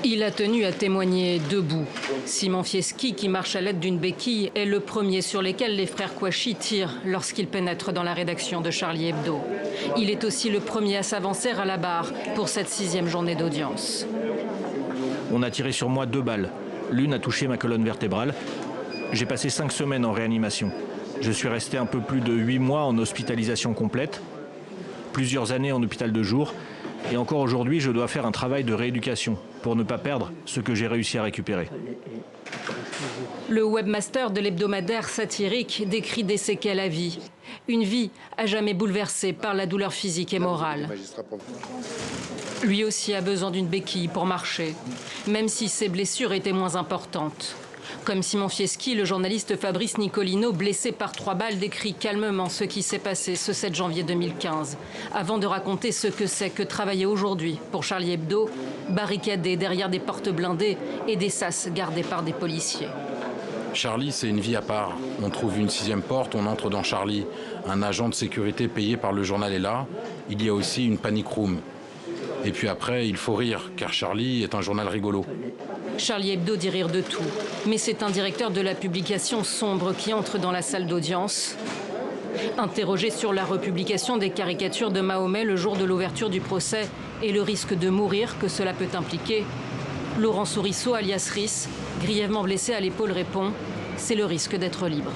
Il a tenu à témoigner debout. Simon Fieschi, qui marche à l'aide d'une béquille, est le premier sur lesquels les frères Kouachi tirent lorsqu'ils pénètrent dans la rédaction de Charlie Hebdo. Il est aussi le premier à s'avancer à la barre pour cette 6e journée d'audience. On a tiré sur moi 2 balles. L'une a touché ma colonne vertébrale. J'ai passé 5 semaines en réanimation. Je suis resté un peu plus de 8 mois en hospitalisation complète, plusieurs années en hôpital de jour. Et encore aujourd'hui, je dois faire un travail de rééducation pour ne pas perdre ce que j'ai réussi à récupérer. Le webmaster de l'hebdomadaire satirique décrit des séquelles à vie. Une vie à jamais bouleversée par la douleur physique et morale. Lui aussi a besoin d'une béquille pour marcher, même si ses blessures étaient moins importantes. Comme Simon Fieschi, le journaliste Fabrice Nicolino, blessé par 3 balles, décrit calmement ce qui s'est passé ce 7 janvier 2015, avant de raconter ce que c'est que travailler aujourd'hui pour Charlie Hebdo, barricadé derrière des portes blindées et des sas gardés par des policiers. Charlie, c'est une vie à part. On trouve une 6e porte, on entre dans Charlie. Un agent de sécurité payé par le journal est là. Il y a aussi une panic room. Et puis après, il faut rire, car Charlie est un journal rigolo. Charlie Hebdo dit rire de tout, mais c'est un directeur de la publication sombre qui entre dans la salle d'audience. Interrogé sur la republication des caricatures de Mahomet le jour de l'ouverture du procès et le risque de mourir que cela peut impliquer, Laurent Sourisseau, alias Riss, grièvement blessé à l'épaule, répond « C'est le risque d'être libre ».